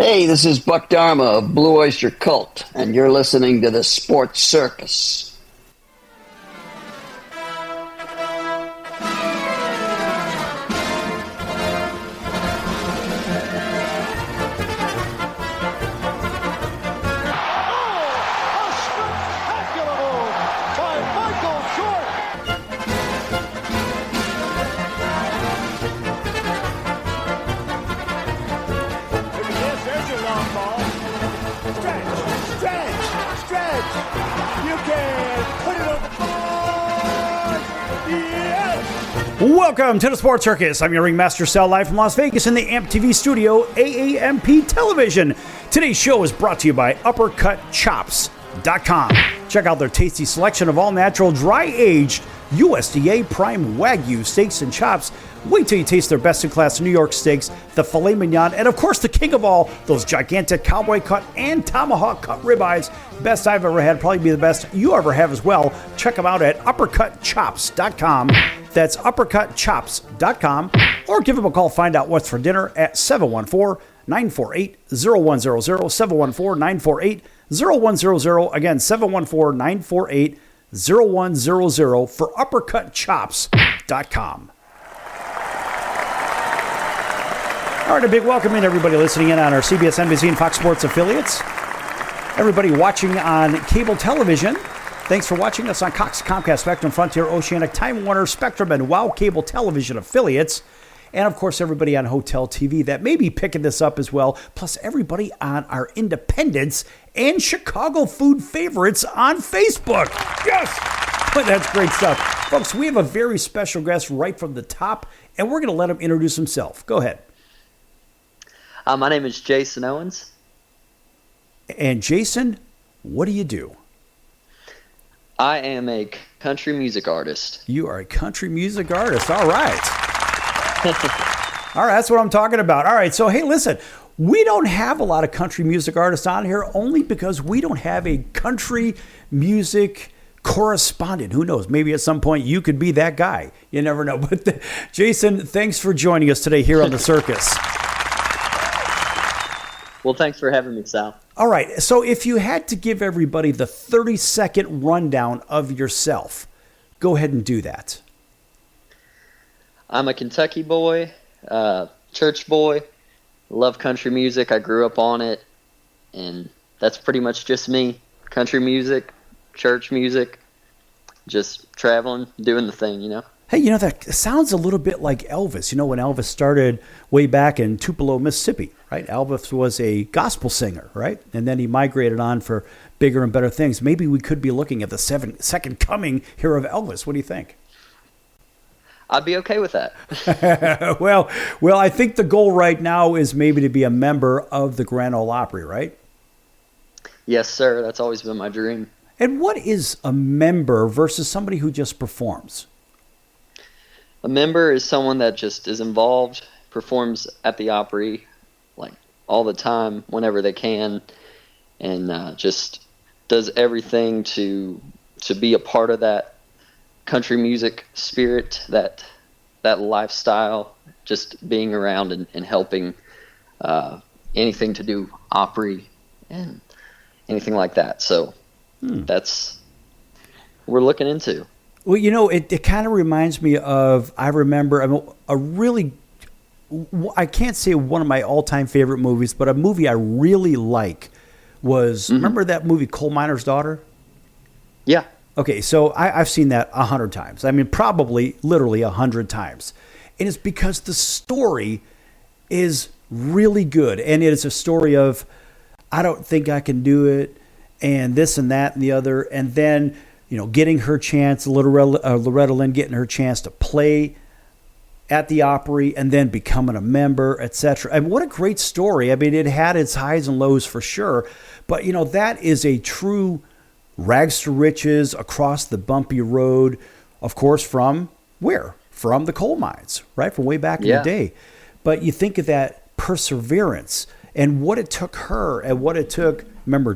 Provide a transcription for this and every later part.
Hey, this is Buck Dharma of Blue Oyster Cult, and you're listening to the Sports Circus. Welcome to the Sports Circus. I'm your ringmaster, Sal, live from Las Vegas in the AMP TV studio, AAMP Television. Today's show is brought to you by UppercutChops.com. Check out their tasty selection of all-natural, dry-aged USDA prime Wagyu steaks and chops. Wait till you taste their best-in-class New York steaks, the filet mignon, and of course the king of all, those gigantic cowboy cut and tomahawk cut ribeyes. Best I've ever had, probably be the best you ever have as well. Check them out at UppercutChops.com. That's UppercutChops.com. Or give them a call, find out what's for dinner at 714-948-0100, 714-948-0100. Again, 714-948-0100 for UppercutChops.com. All right, a big welcome in everybody listening in on our CBS, NBC, and Fox Sports affiliates. Everybody watching on cable television, thanks for watching us on Cox, Comcast, Spectrum, Frontier, Oceanic, Time Warner, Spectrum, and WOW cable television affiliates. And, of course, everybody on Hotel TV that may be picking this up as well, plus everybody on our Independence and Chicago food favorites on Facebook. Yes! But that's great stuff. Folks, we have a very special guest right from the top, and we're going to let him introduce himself. Go ahead. My name is Jason Owens. And Jason, what do you do? I am a country music artist. You are a country music artist. All right. All right, that's what I'm talking about. All right, so hey, listen, we don't have a lot of country music artists on here only because we don't have a country music correspondent. Who knows? Maybe at some point you could be that guy. You never know. But Jason, thanks for joining us today here on the circus. Well, thanks for having me, Sal. All right. So if you had to give everybody the 30-second rundown of yourself, go ahead and do that. I'm a Kentucky boy, church boy, love country music. I grew up on it, and that's pretty much just me. Country music, church music, just traveling, doing the thing, you know? Hey, you know, that sounds a little bit like Elvis. You know, when Elvis started way back in Tupelo, Mississippi, right? Elvis was a gospel singer, right? And then he migrated on for bigger and better things. Maybe we could be looking at the second coming here of Elvis. What do you think? I'd be okay with that. Well, I think the goal right now is maybe to be a member of the Grand Ole Opry, right? Yes, sir. That's always been my dream. And what is a member versus somebody who just performs? A member is someone that just is involved, performs at the Opry like all the time, whenever they can, and just does everything to be a part of that country music spirit, that lifestyle, just being around and helping anything to do Opry and anything like that. So that's what we're looking into. Well, you know, it kind of reminds me of, I remember I can't say one of my all-time favorite movies, but a movie I really like was, remember that movie Coal Miner's Daughter? Yeah. Okay, so I've seen that 100 times. I mean, probably literally 100 times. And it's because the story is really good. And it is a story of, I don't think I can do it, and this and that and the other. And then, you know, getting her chance, Loretta Lynn getting her chance to play at the Opry and then becoming a member, etc. And what a great story. I mean, it had its highs and lows for sure. But, you know, that is a true rags to riches across the bumpy road, of course, from where? From the coal mines, right? From way back in the day. But you think of that perseverance and what it took her and what it took, remember,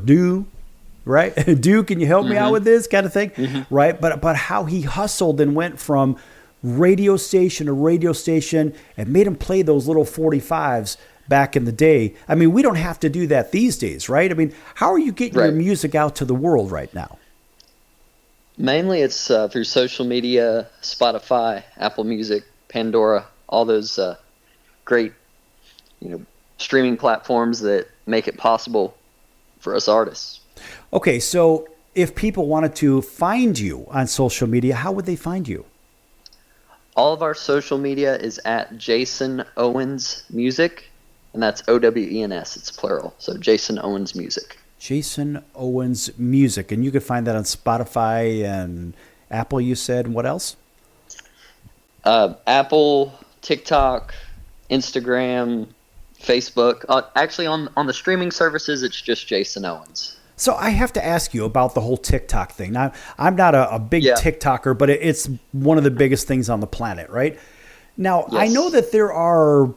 right? Duke, can you help me out with this kind of thing? Right? But how he hustled and went from radio station to radio station and made him play those little 45s back in the day. I mean, we don't have to do that these days, right? I mean, how are you getting your music out to the world right now? Mainly it's through social media, Spotify, Apple Music, Pandora, all those great, streaming platforms that make it possible for us artists. Okay, so if people wanted to find you on social media, how would they find you? All of our social media is at Jason Owens Music, and that's Owens. It's plural, so Jason Owens Music. Jason Owens Music, and you can find that on Spotify and Apple, you said, and what else? Apple, TikTok, Instagram, Facebook. Actually, on the streaming services, it's just Jason Owens. So I have to ask you about the whole TikTok thing. Now, I'm not a big TikToker, but it's one of the biggest things on the planet, right? Now, Yes. I know that there are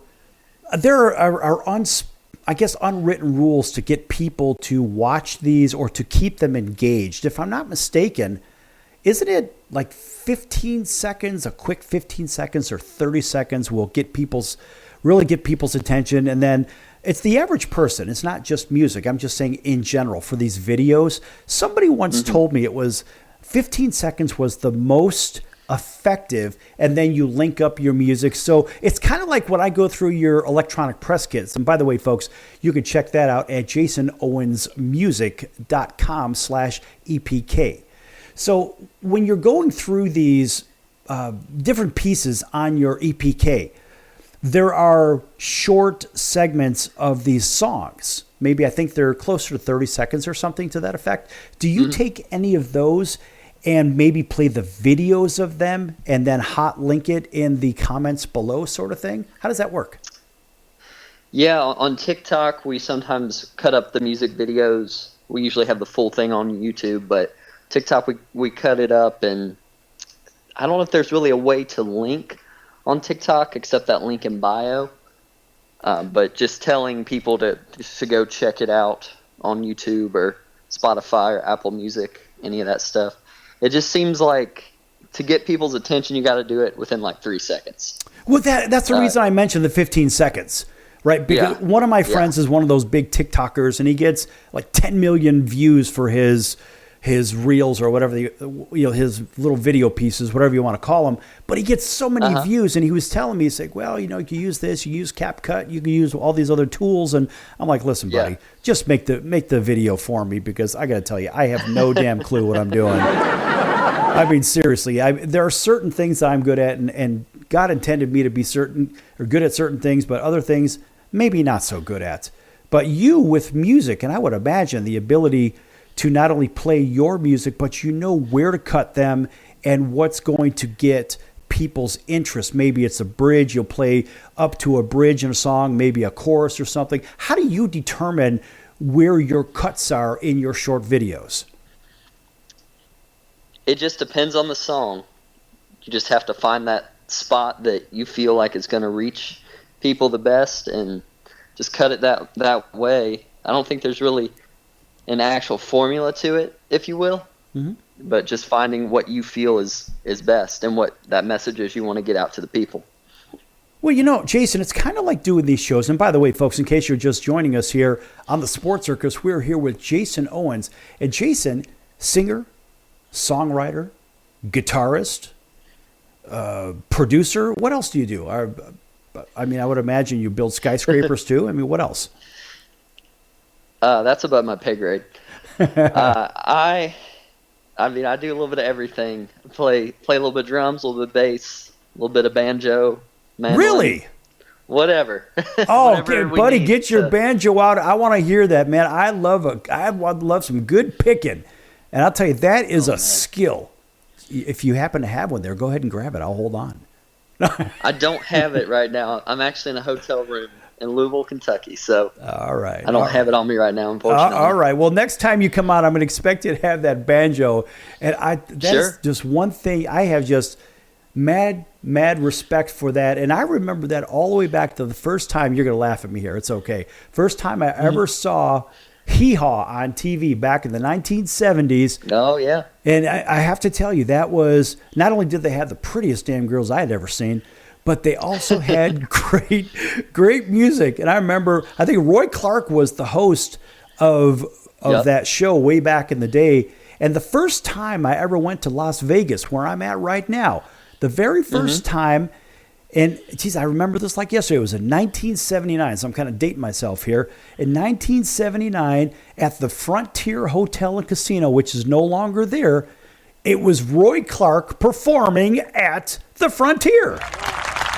unwritten rules to get people to watch these or to keep them engaged. If I'm not mistaken, isn't it like 15 seconds, a quick 15 seconds or 30 seconds will really get people's attention, and then it's the average person. It's not just music. I'm just saying in general for these videos. Somebody once told me it was 15 seconds was the most effective, and then you link up your music. So it's kind of like when I go through your electronic press kits. And by the way, folks, you can check that out at jasonowensmusic.com/EPK. So when you're going through these different pieces on your EPK, there are short segments of these songs. Maybe I think they're closer to 30 seconds or something to that effect. Do you take any of those and maybe play the videos of them and then hot link it in the comments below sort of thing? How does that work? Yeah, on TikTok, we sometimes cut up the music videos. We usually have the full thing on YouTube, but TikTok, we cut it up, and I don't know if there's really a way to link on TikTok except that link in bio. But just telling people to go check it out on YouTube or Spotify or Apple Music, any of that stuff. It just seems like to get people's attention, you got to do it within like 3 seconds. Well, that's the reason I mentioned the 15 seconds, right? Because one of my friends is one of those big TikTokers, and he gets like 10 million views for his reels or whatever, his little video pieces, whatever you want to call them. But he gets so many views, and he was telling me, he's like, well, you can use this, you use CapCut, you can use all these other tools. And I'm like, listen, buddy, just make the video for me, because I got to tell you, I have no damn clue what I'm doing. I mean, seriously, there are certain things that I'm good at, and God intended me to be good at certain things, but other things maybe not so good at. But you with music, and I would imagine the ability to not only play your music, but where to cut them and what's going to get people's interest. Maybe it's a bridge. You'll play up to a bridge in a song, maybe a chorus or something. How do you determine where your cuts are in your short videos? It just depends on the song. You just have to find that spot that you feel like is going to reach people the best and just cut it that way. I don't think there's really an actual formula to it, if you will, but just finding what you feel is best and what that message is you want to get out to the people. Well, Jason, it's kind of like doing these shows. And by the way, folks, in case you're just joining us here on the Sports Circus, we're here with Jason Owens. And Jason, singer, songwriter, guitarist, producer. What else do you do? I would imagine you build skyscrapers too. I mean, what else? That's above my pay grade. I do a little bit of everything. Play a little bit of drums, a little bit of bass, a little bit of banjo, mandolin, really? Whatever. Oh, okay, buddy, get your banjo out. I want to hear that, man. I would love some good picking. And I'll tell you, that is a skill. If you happen to have one there, go ahead and grab it. I'll hold on. I don't have it right now. I'm actually in a hotel room in Louisville, Kentucky. So all right, I don't have it on me right now, unfortunately. All right. Well, next time you come out, I'm going to expect you to have that banjo. And that's just one thing. I have just mad respect for that. And I remember that all the way back to the first time. You're going to laugh at me here. It's okay. First time I ever saw Hee Haw on TV back in the 1970s. Oh, yeah. And I have to tell you, that was, not only did they have the prettiest damn girls I had ever seen, but they also had great music. And I remember, I think Roy Clark was the host of that show way back in the day. And the first time I ever went to Las Vegas, where I'm at right now, the very first time, and geez, I remember this like yesterday. It was in 1979, so I'm kind of dating myself here. In 1979, at the Frontier Hotel and Casino, which is no longer there, it was Roy Clark performing at the Frontier.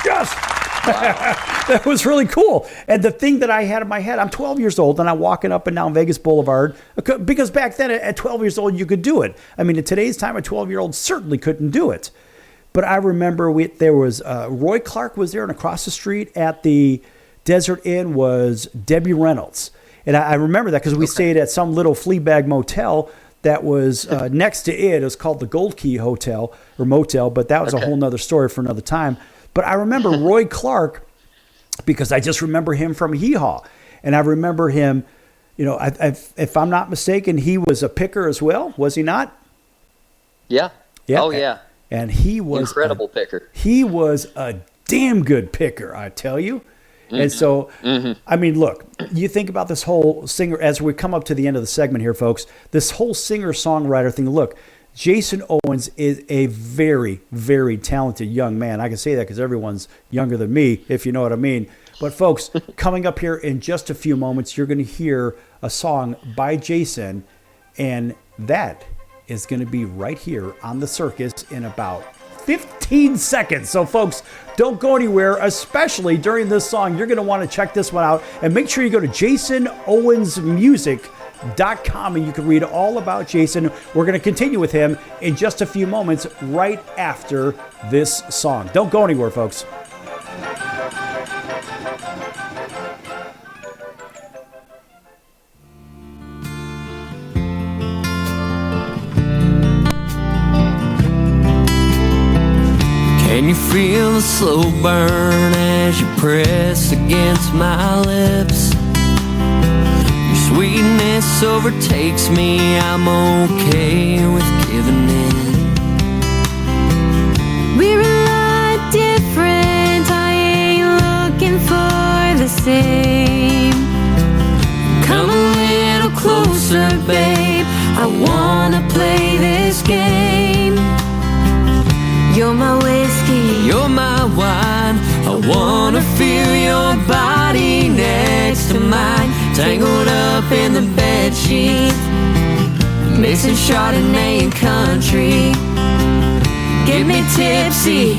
Yes! Wow. That was really cool. And the thing that I had in my head, I'm 12 years old, and I'm walking up and down Vegas Boulevard, because back then at 12 years old, you could do it. I mean, in today's time, a 12-year-old certainly couldn't do it. But I remember there was Roy Clark was there, and across the street at the Desert Inn was Debbie Reynolds. And I remember that because we stayed at some little Fleabag motel that was next to it. It was called the Gold Key Hotel or Motel, but that was a whole nother story for another time. But I remember Roy Clark because I just remember him from Hee Haw. And I remember him, you know, if I'm not mistaken, he was a picker as well, was he not? Yeah. Oh, yeah. And he was incredible picker. He was a damn good picker, I tell you. And so, I mean, look, you think about this whole singer, as we come up to the end of the segment here, folks, this whole singer-songwriter thing. Look, Jason Owens is a very, very talented young man. I can say that because everyone's younger than me, if you know what I mean. But, folks, coming up here in just a few moments, you're going to hear a song by Jason, and that is going to be right here on the circus in about 15 seconds. So, folks, don't go anywhere, especially during this song. You're going to want to check this one out. And make sure you go to jasonowensmusic.com and you can read all about Jason. We're going to continue with him in just a few moments right after this song. Don't go anywhere, folks. Can you feel the slow burn as you press against my lips? Your sweetness overtakes me, I'm okay with giving in. We're a lot different, I ain't looking for the same. Come a little closer, babe, I wanna play this game. You're my whiskey, you're my wine, I wanna feel your body next to mine. Tangled up in the bedsheets, mixing Chardonnay and country. Get me tipsy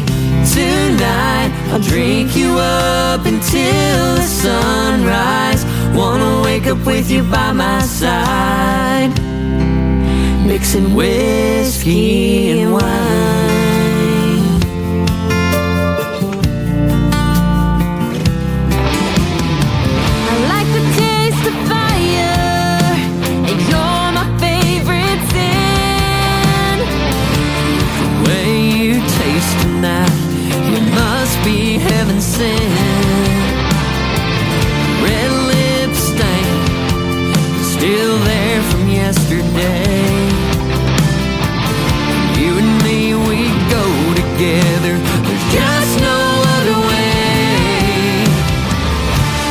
tonight, I'll drink you up until the sunrise. Wanna wake up with you by my side, mixing whiskey and wine. You must be heaven sent. Red lip stain, still there from yesterday. You and me, we go together, there's just no other way.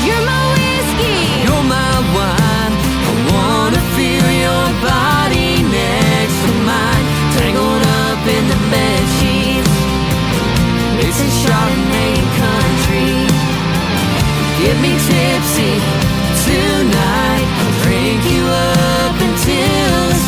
You're my whiskey, you're my wine, I wanna feel your body next to mine. Tangled up in the bedsheets, mixing Chardonnay and country. Get me tipsy tonight, I'll drink you up until the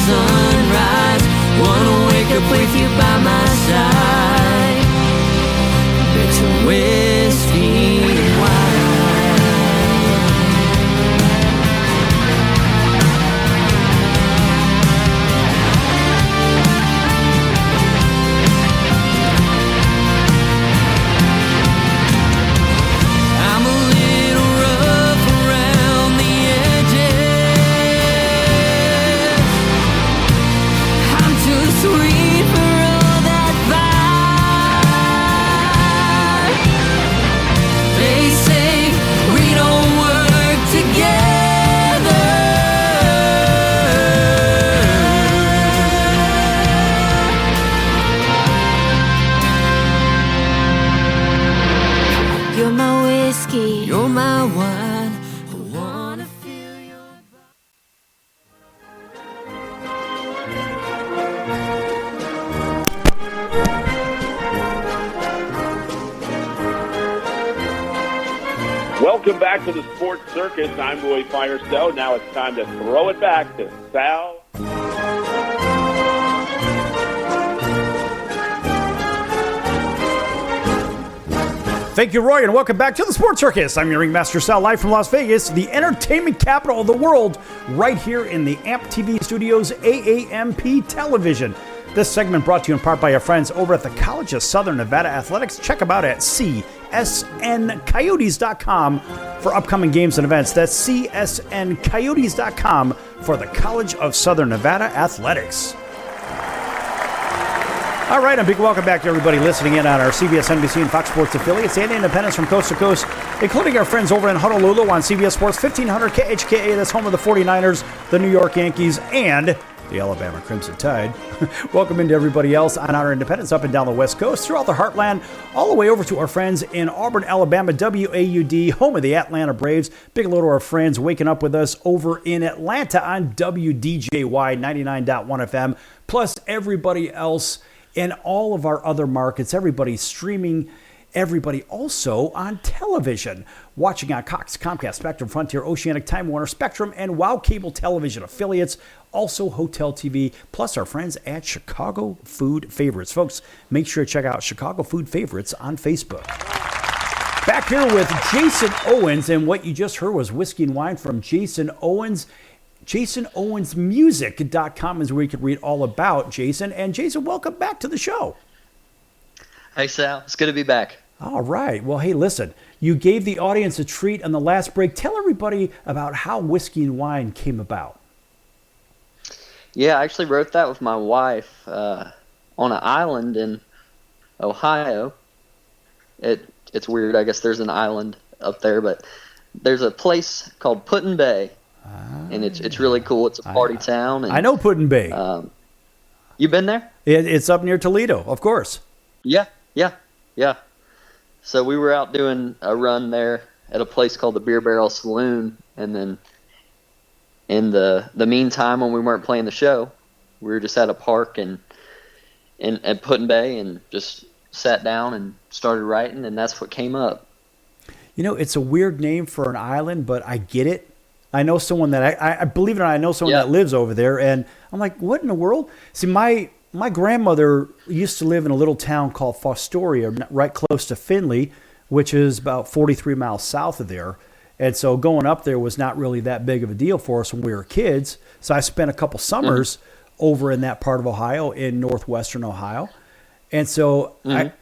Welcome back to the Sports Circus. I'm Roy Firestone. Now it's time to throw it back to Sal. Thank you, Roy, and welcome back to the Sports Circus. I'm your ringmaster, Sal, live from Las Vegas, the entertainment capital of the world, right here in the AMP TV studios, AAMP Television. This segment brought to you in part by our friends over at the College of Southern Nevada Athletics. Check them out at csncoyotes.com for upcoming games and events. That's csncoyotes.com for the College of Southern Nevada Athletics. All right, a big welcome back to everybody listening in on our CBS, NBC, and Fox Sports affiliates and independents from coast to coast, including our friends over in Honolulu on CBS Sports 1500 KHKA. That's home of the 49ers, the New York Yankees, and the Alabama Crimson Tide. Welcome into everybody else on our independents up and down the West Coast, throughout the heartland, all the way over to our friends in Auburn, Alabama, WAUD, home of the Atlanta Braves. Big hello to our friends waking up with us over in Atlanta on WDJY 99.1 FM, plus everybody else in all of our other markets, everybody streaming, everybody also on television, watching on Cox, Comcast, Spectrum, Frontier, Oceanic, Time Warner, Spectrum, and WOW Cable Television affiliates, also Hotel TV, plus our friends at Chicago Food Favorites. Folks, make sure to check out Chicago Food Favorites on Facebook. Back here with Jason Owens, and what you just heard was Whiskey and Wine from Jason Owens. JasonOwensMusic.com is where you can read all about Jason. And Jason, welcome back to the show. Hey, Sal. It's good to be back. All right. Well, hey, listen, you gave the audience a treat on the last break. Tell everybody about how Whiskey and Wine came about. Yeah, I actually wrote that with my wife on an island in Ohio. It's weird. I guess there's an island up there, but there's a place called Put-in Bay. And it's really cool. It's a party town. And, I know Put-in Bay. You been there? It's up near Toledo, of course. Yeah. So we were out doing a run there at a place called the Beer Barrel Saloon, and then in the meantime, when we weren't playing the show, we were just at a park and at Put-in Bay and just sat down and started writing, and that's what came up. You know, it's a weird name for an island, but I get it. I know someone that I believe it or not, I know someone that lives over there, and I'm like, what in the world? See, my grandmother used to live in a little town called Fostoria, right close to Findlay, which is about 43 miles south of there. And so going up there was not really that big of a deal for us when we were kids. So I spent a couple summers over in that part of Ohio, in northwestern Ohio. And so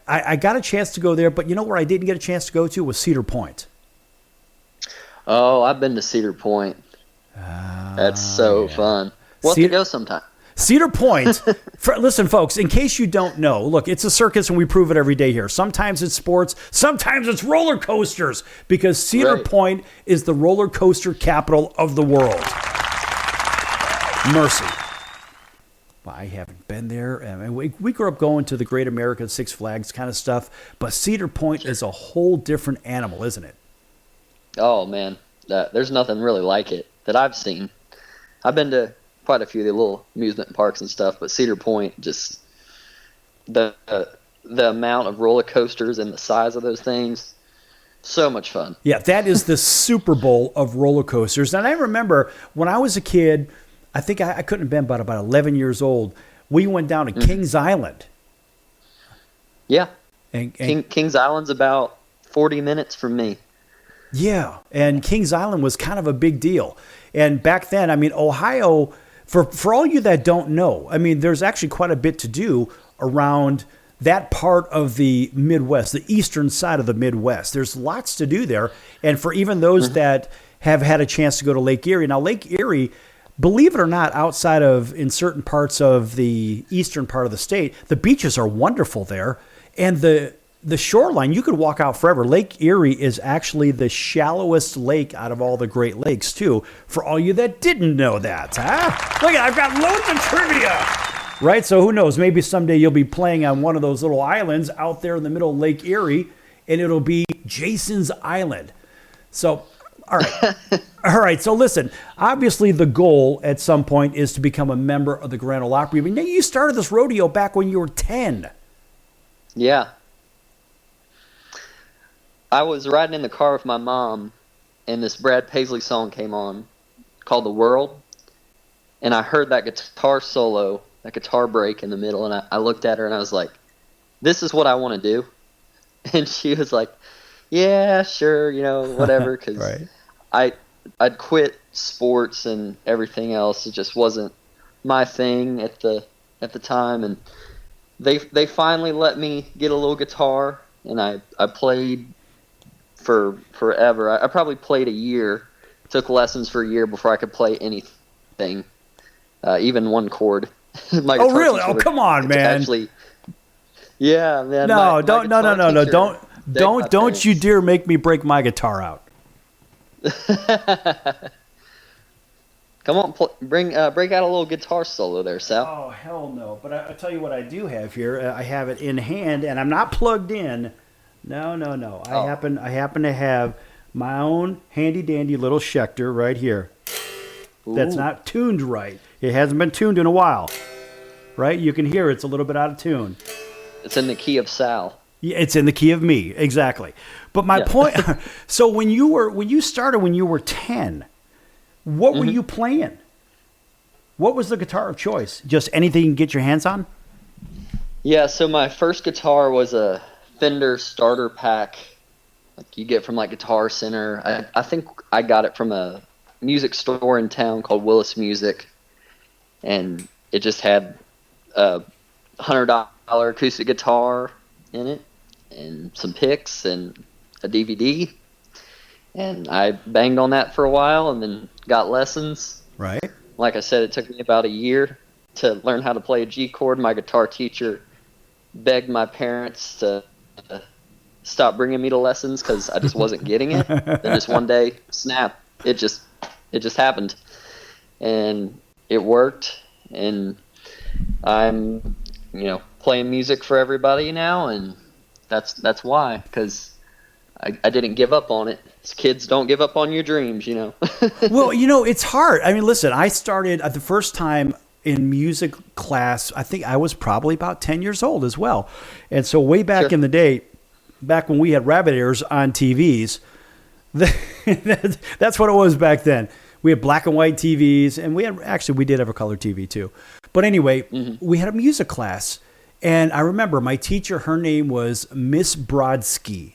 I got a chance to go there, but you know where I didn't get a chance to go to was Cedar Point. Oh, I've been to Cedar Point. That's so fun. We'll have to go sometime. Cedar Point, listen, folks, in case you don't know, look, it's a circus and we prove it every day here. Sometimes it's sports, sometimes it's roller coasters, because Cedar Point is the roller coaster capital of the world. Mercy. Well, I haven't been there. I mean, we grew up going to the Great American Six Flags kind of stuff, but Cedar Point is a whole different animal, isn't it? Oh, man. There's nothing really like it that I've seen. I've been to quite a few of the little amusement parks and stuff, but Cedar Point, just the amount of roller coasters and the size of those things, so much fun. Yeah, that is the Super Bowl of roller coasters. And I remember when I was a kid, I think I couldn't have been about 11 years old, we went down to Kings Island. Yeah. And Kings Island's about 40 minutes from me. Yeah, and Kings Island was kind of a big deal. And back then, I mean, Ohio, for all you that don't know, I mean, there's actually quite a bit to do around that part of the Midwest, the eastern side of the Midwest. There's lots to do there. And for even those that have had a chance to go to Lake Erie. Now, Lake Erie, believe it or not, outside of in certain parts of the eastern part of the state, the beaches are wonderful there. And the shoreline, you could walk out forever. Lake Erie is actually the shallowest lake out of all the Great Lakes, too, for all you that didn't know that. Huh? Look, I've got loads of trivia. Right? So who knows? Maybe someday you'll be playing on one of those little islands out there in the middle of Lake Erie, and it'll be Jason's Island. So, all right. All right. So listen, obviously the goal at some point is to become a member of the Grand Ole Opry. I mean, you started this rodeo back when you were 10. Yeah. I was riding in the car with my mom and this Brad Paisley song came on called The World, and I heard that guitar solo, that guitar break in the middle, and I looked at her and I was like, this is what I want to do. And she was like, yeah, sure, whatever, because right. I'd quit sports and everything else. It just wasn't my thing at the time, and they finally let me get a little guitar, and I played for forever. I probably played a year, took lessons for a year before I could play anything, even one chord. My Oh, guitar really? teacher Oh, come on, man. Actually, yeah, man. No, my don't you dare make me break my guitar out. Come on, break out a little guitar solo there, Sal. Oh, hell no. But I'll tell you what I do have here. I have it in hand, and I'm not plugged in. No. I happen to have my own handy-dandy little Schecter right here. Ooh. That's not tuned right. It hasn't been tuned in a while. Right? You can hear it's a little bit out of tune. It's in the key of Sal. Yeah, it's in the key of me, exactly. But my point, so when you started when you were 10, what were you playing? What was the guitar of choice? Just anything you can get your hands on? Yeah, so my first guitar was a Fender starter pack, like you get from like Guitar Center. I think I got it from a music store in town called Willis Music, and it just had a $100 acoustic guitar in it, and some picks and a DVD, and I banged on that for a while and then got lessons. Right. Like I said, it took me about a year to learn how to play a G chord. My guitar teacher begged my parents to stop bringing me to lessons because I just wasn't getting it. Then just one day, snap, it just happened, and it worked, and I'm playing music for everybody now, and that's why, because I didn't give up on it. Kids don't give up on your dreams, Well, it's hard. I mean, listen, I started at the first time in music class, I think I was probably about 10 years old as well. And so way back in the day, back when we had rabbit ears on TVs, that's what it was back then. We had black and white TVs, and we did have a color TV too. But anyway, we had a music class, and I remember my teacher, her name was Miss Brodsky,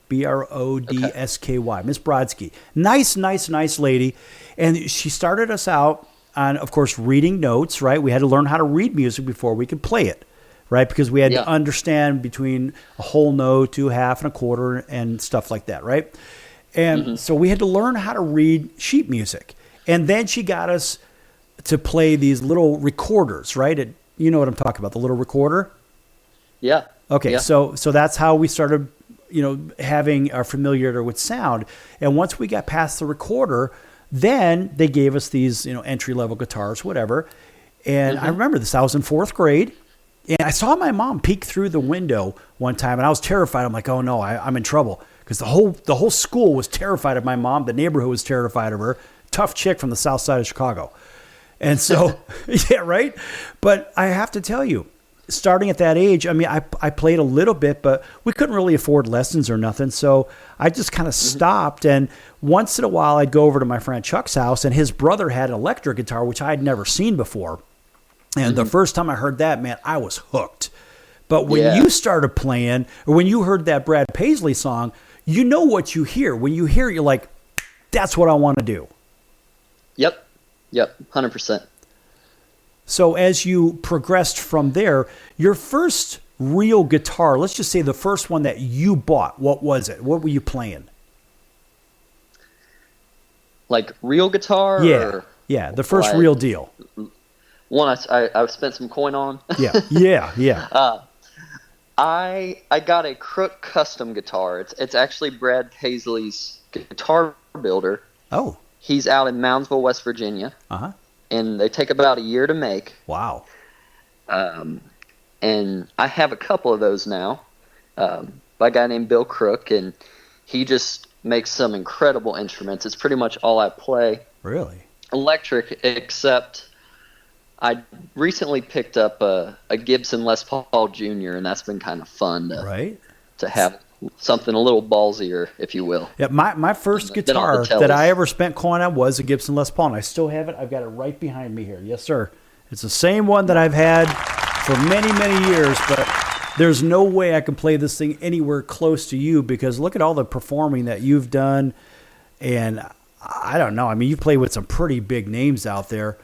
Brodsky, Miss Brodsky. Nice lady. And she started us out on, of course, reading notes, right? We had to learn how to read music before we could play it, right? Because we had to understand between a whole note to half and a quarter and stuff like that, right? And so we had to learn how to read sheet music. And then she got us to play these little recorders, right? You know what I'm talking about, the little recorder? Yeah. Okay, yeah. So that's how we started, having our familiarity with sound. And once we got past the recorder, then they gave us these, entry-level guitars, whatever. And I remember this. I was in 4th grade, and I saw my mom peek through the window one time, and I was terrified. I'm like, oh, no, I'm in trouble. Because the whole school was terrified of my mom. The neighborhood was terrified of her. Tough chick from the south side of Chicago. And so, yeah, right? But I have to tell you, starting at that age, I mean, I played a little bit, but we couldn't really afford lessons or nothing. So I just kind of stopped. And once in a while, I'd go over to my friend Chuck's house, and his brother had an electric guitar, which I had never seen before. And the first time I heard that, man, I was hooked. But when you started playing, or when you heard that Brad Paisley song, you know what you hear. When you hear it, you're like, that's what I want to do. Yep, 100%. So as you progressed from there, your first real guitar, let's just say the first one that you bought, what was it? What were you playing? Like real guitar? Yeah, yeah, the first real deal. One I spent some coin on. Yeah. I got a Crook custom guitar. It's actually Brad Paisley's guitar builder. Oh. He's out in Moundsville, West Virginia. Uh-huh. And they take about a year to make. Wow. And I have a couple of those now by a guy named Bill Crook, and he just makes some incredible instruments. It's pretty much all I play. Really? Electric, except I recently picked up a Gibson Les Paul Jr., and that's been kind of fun to have something a little ballsier, if you will. Yeah, my first Than all the guitar that tellies. I ever spent coin on was a Gibson Les Paul, and I still have it. I've got it right behind me here. Yes, sir. It's the same one that I've had for many, many years, but there's no way I can play this thing anywhere close to you because look at all the performing that you've done. And I don't know. I mean, you've played with some pretty big names out there.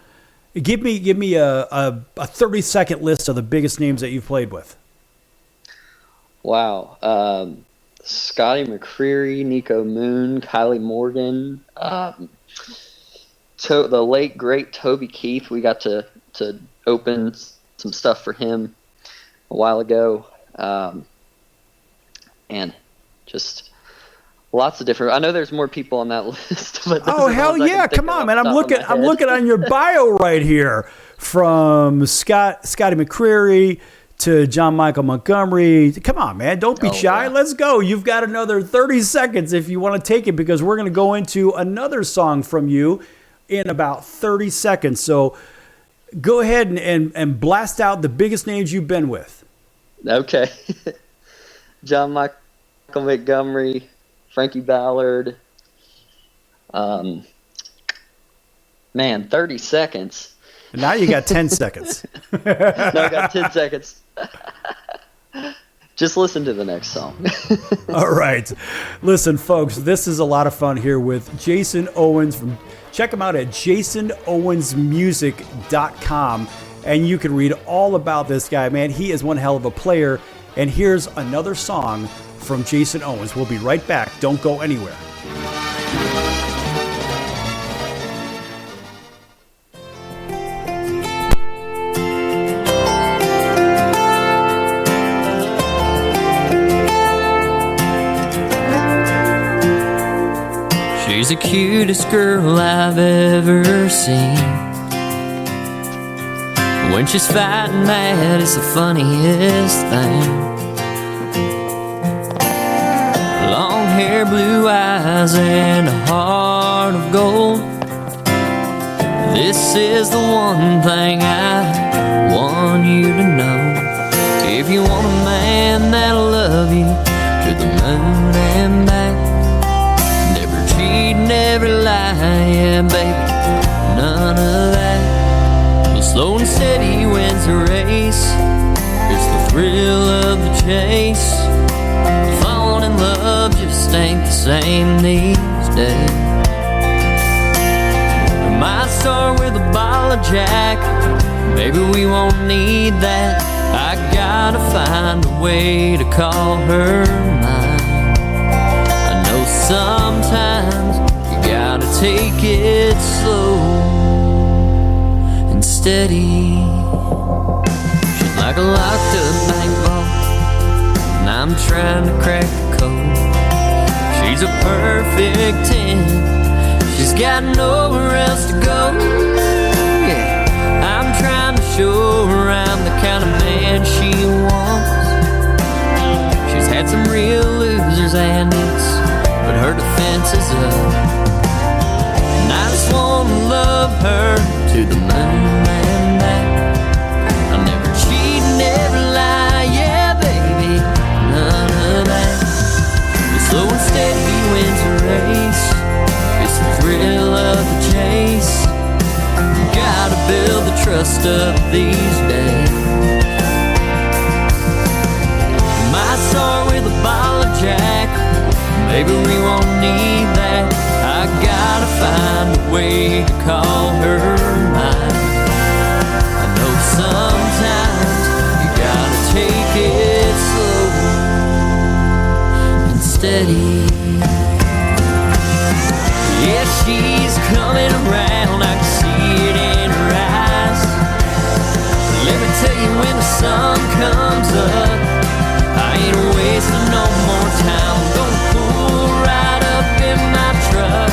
Give me a 30-second list of the biggest names that you've played with. Wow. Scotty McCreery, Nico Moon, Kylie Morgan, the late, great Toby Keith. We got to open some stuff for him a while ago. And just lots of different. I know there's more people on that list. But Oh hell yeah! Come on, man! I'm looking on your bio right here, from Scotty McCreery to John Michael Montgomery. Come on, man! Don't be shy. Yeah. Let's go. You've got another 30 seconds if you want to take it, because we're going to go into another song from you in about 30 seconds. So go ahead and blast out the biggest names you've been with. Okay. John Michael Montgomery, Frankie Ballard. Man, 30 seconds. Now you got 10 seconds. No, I got 10 seconds. Just listen to the next song. All right. Listen, folks, this is a lot of fun here with Jason Owens. Check him out at jasonowensmusic.com, and you can read all about this guy, man. He is one hell of a player. And here's another song from Jason Owens. We'll be right back. Don't go anywhere. She's the cutest girl I've ever seen. When she's fighting mad, it's the funniest thing. Long hair, blue eyes, and a heart of gold. This is the one thing I want you to know. If you want a man that'll love you to the moon and back, never cheat, never lie, yeah, baby, none of that. Well, slow and steady wins the race. It's the thrill of the chase. Falling in love just ain't the same these days. We might start with a bottle of Jack. Maybe we won't need that. I gotta find a way to call her mine. I know sometimes you gotta take it slow and steady. She's like a locked up bank vault, and I'm trying to crack the code. She's a perfect 10. She's got nowhere else to go. Yeah, I'm trying to show her I'm the kind of man she wants. She's had some real losers and it's, but her defense is up. And I just wanna love her to the moon and back. I'll never cheat, never lie, yeah, baby, none of that. But slow and steady wins the race. It's the thrill of the chase. Gotta build the trust up these days. Might start with a bottle of Jack. Maybe we won't need that. I gotta find a way to call her mine. I know sometimes you gotta take it slow and steady. Yeah, she's coming around, I can see it in her eyes. Let me tell you, when the sun comes up, I ain't wasting no more time. I'm gonna pull right up in my truck.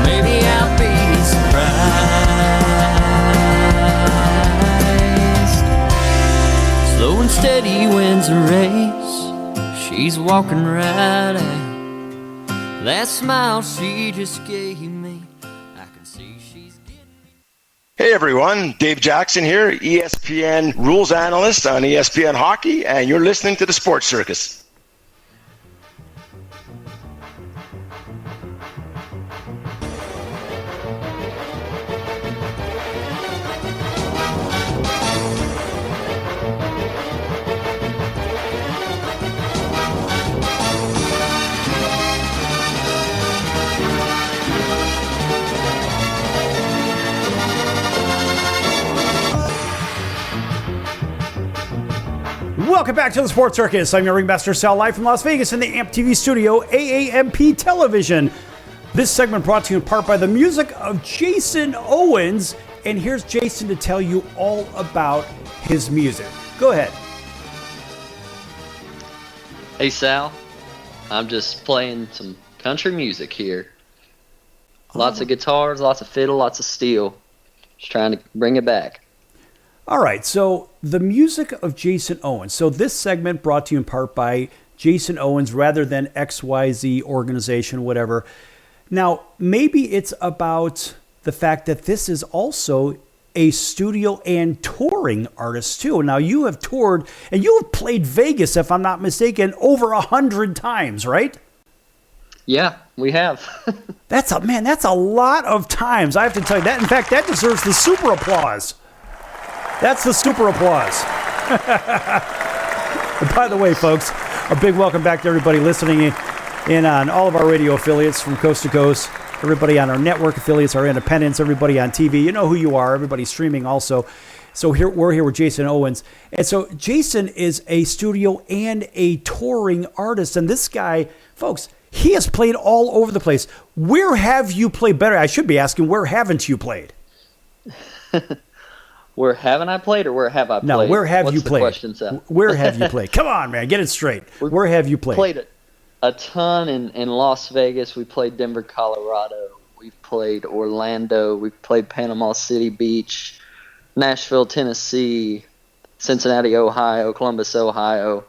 Maybe I'll be surprised. Slow and steady wins the race. She's walking right out. That smile she just gave me, I can see she's getting me. Hey everyone, Dave Jackson here, ESPN rules analyst on ESPN Hockey, and you're listening to The Sports Circus. Welcome back to the Sports Circus. I'm your ringmaster, Sal, live from Las Vegas in the AMP TV studio, AAMP Television. This segment brought to you in part by the music of Jason Owens. And here's Jason to tell you all about his music. Go ahead. Hey, Sal. I'm just playing some country music here. Lots of guitars, lots of fiddle, lots of steel. Just trying to bring it back. All right, so the music of Jason Owens. So this segment brought to you in part by Jason Owens rather than XYZ organization, whatever. Now, maybe it's about the fact that this is also a studio and touring artist too. Now, you have toured and you have played Vegas, if I'm not mistaken, over 100 times, right? Yeah, we have. That's a lot of times. I have to tell you that. In fact, that deserves the super applause. That's the super applause. By the way, folks, a big welcome back to everybody listening in on all of our radio affiliates from coast to coast, everybody on our network affiliates, our independents, everybody on TV. You know who you are. Everybody streaming also. So we're here with Jason Owens. And so Jason is a studio and a touring artist. And this guy, folks, he has played all over the place. Where have you played? Better, I should be asking, where haven't you played? Where haven't I played or where have I played? No, where have you played? What's the question, Sal? Where have you played? Come on, man, get it straight. Where have you played? Played a ton in Las Vegas. We played Denver, Colorado. We've played Orlando. We've played Panama City Beach, Nashville, Tennessee, Cincinnati, Ohio, Columbus, Ohio,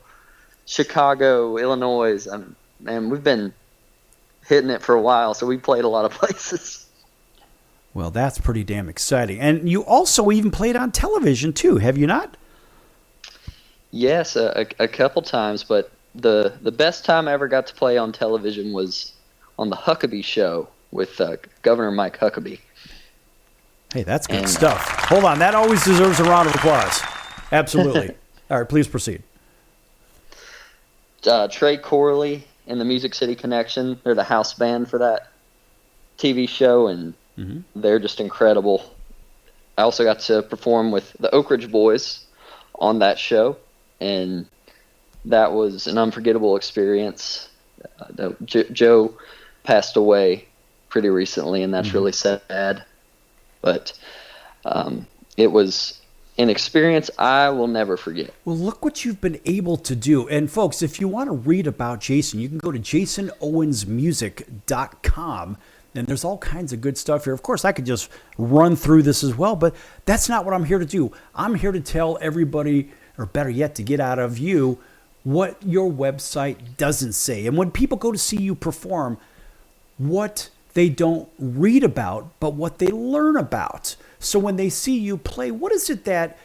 Chicago, Illinois. Man, we've been hitting it for a while, so we played a lot of places. Well, that's pretty damn exciting. And you also even played on television, too, have you not? Yes, a couple times, but the best time I ever got to play on television was on the Huckabee Show with Governor Mike Huckabee. Hey, that's good stuff. Hold on, that always deserves a round of applause. Absolutely. All right, please proceed. Trey Corley and the Music City Connection, they're the house band for that TV show, and they're just incredible. I also got to perform with the Oak Ridge Boys on that show, and that was an unforgettable experience. Joe passed away pretty recently, and that's really sad. But it was an experience I will never forget. Well, look what you've been able to do. And folks, if you want to read about Jason, you can go to jasonowensmusic.com. And there's all kinds of good stuff here. Of course, I could just run through this as well, but that's not what I'm here to do. I'm here to tell everybody, or better yet, to get out of you what your website doesn't say. And when people go to see you perform, what they don't read about, but what they learn about. So when they see you play, what is it that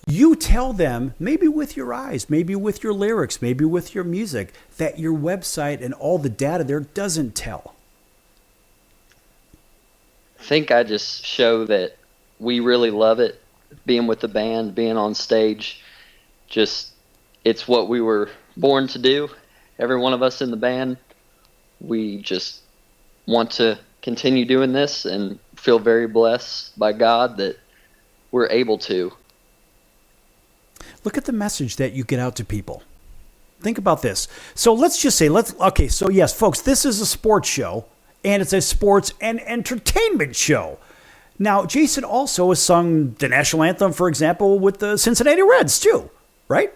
you tell them, maybe with your eyes, maybe with your lyrics, maybe with your music, that your website and all the data there doesn't tell? I think I just show that we really love it, being with the band, being on stage. Just, it's what we were born to do. Every one of us in the band, we just want to continue doing this and feel very blessed by God that we're able to. Look at the message that you get out to people. Think about this. So let's just say, so yes, folks, this is a sports show, and it's a sports and entertainment show. Now, Jason also has sung the national anthem, for example, with the Cincinnati Reds, too, right?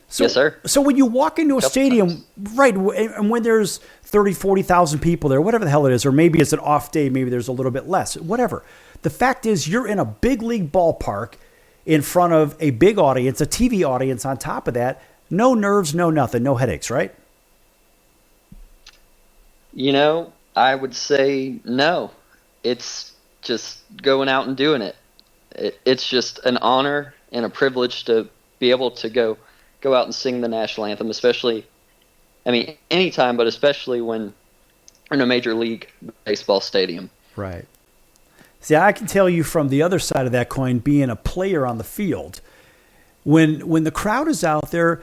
So, yes, sir. So when you walk into a stadium, right, and when there's 30, 40,000 people there, whatever the hell it is, or maybe it's an off day, maybe there's a little bit less, whatever. The fact is you're in a big league ballpark in front of a big audience, a TV audience on top of that. No nerves, no nothing, no headaches, right? You know, I would say no. It's just going out and doing it. It's just an honor and a privilege to be able to go out and sing the national anthem, especially, I mean, anytime, but especially when we're in a major league baseball stadium. Right. See, I can tell you from the other side of that coin, being a player on the field, when the crowd is out there,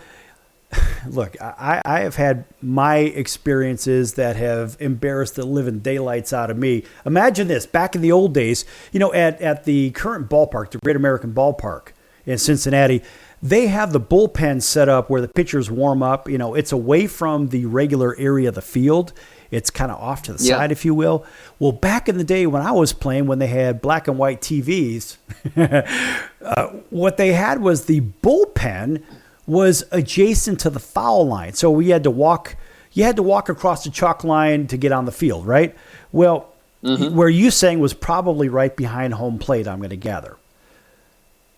look, I have had my experiences that have embarrassed the living daylights out of me. Imagine this, back in the old days, you know, at the current ballpark, the Great American Ballpark in Cincinnati, they have the bullpen set up where the pitchers warm up. You know, it's away from the regular area of the field. It's kind of off to the side, if you will. Well, back in the day when I was playing, when they had black and white TVs, what they had was the bullpen was adjacent to the foul line. So we had to walk. You had to walk across the chalk line to get on the field, right? Well, where you sang was probably right behind home plate, I'm going to gather.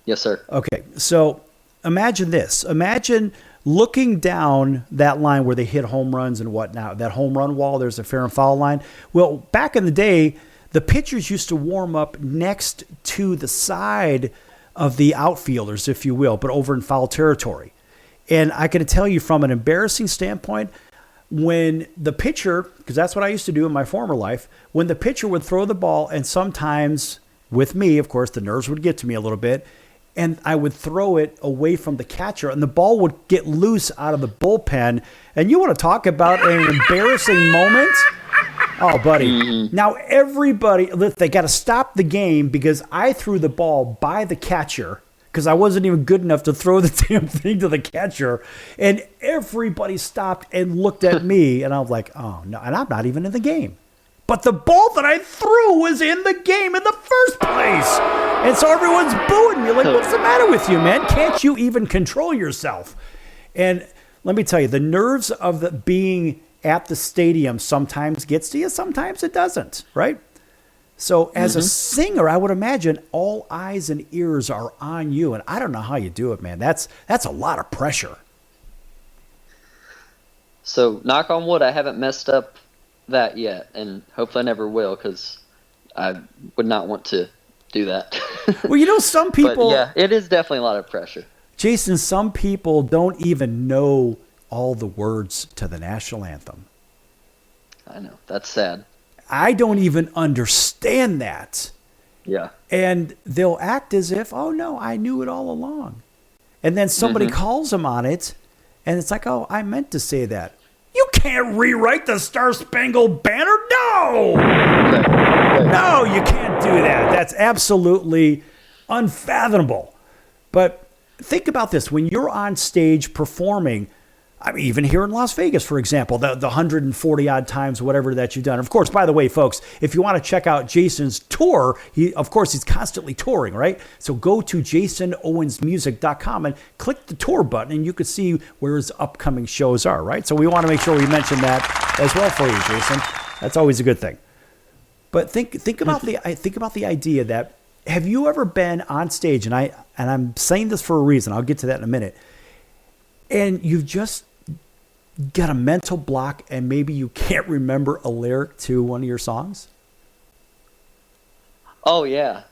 Yes, sir. Okay, so imagine this. Imagine looking down that line where they hit home runs and whatnot, that home run wall, there's a fair and foul line. Well, back in the day, the pitchers used to warm up next to the side of the outfielders, if you will, but over in foul territory. And I can tell you from an embarrassing standpoint, when the pitcher, because that's what I used to do in my former life, when the pitcher would throw the ball, and sometimes with me, of course, the nerves would get to me a little bit, and I would throw it away from the catcher, and the ball would get loose out of the bullpen. And you want to talk about an embarrassing moment? Oh, buddy. Now, everybody, they got to stop the game because I threw the ball by the catcher because I wasn't even good enough to throw the damn thing to the catcher. And everybody stopped and looked at me, and I was like, oh, no. And I'm not even in the game. But the ball that I threw was in the game in the first place. And so everyone's booing me. Like, what's the matter with you, man? Can't you even control yourself? And let me tell you, the nerves of being at the stadium sometimes gets to you, sometimes it doesn't, right? So as a singer, I would imagine all eyes and ears are on you. And I don't know how you do it, man. That's a lot of pressure. So, knock on wood, I haven't messed up that yet, and hopefully I never will, because I would not want to do that. Well, you know, some people... But yeah, it is definitely a lot of pressure. Jason, some people don't even know all the words to the national anthem. I know. That's sad. I don't even understand that. Yeah. And they'll act as if, oh, no, I knew it all along. And then somebody calls them on it, and it's like, oh, I meant to say that. You can't rewrite the Star-Spangled Banner. No! No, you can't do that. That's absolutely unfathomable. But think about this. When you're on stage performing, I mean, even here in Las Vegas, for example, the 140-odd times, whatever that you've done. Of course, by the way, folks, if you want to check out Jason's tour, of course, he's constantly touring, right? So go to jasonowensmusic.com and click the tour button, and you can see where his upcoming shows are, right? So we want to make sure we mention that as well for you, Jason. That's always a good thing. But think about the idea that, have you ever been on stage, and I'm saying this for a reason, I'll get to that in a minute, and you've just got a mental block and maybe you can't remember a lyric to one of your songs? Oh, yeah.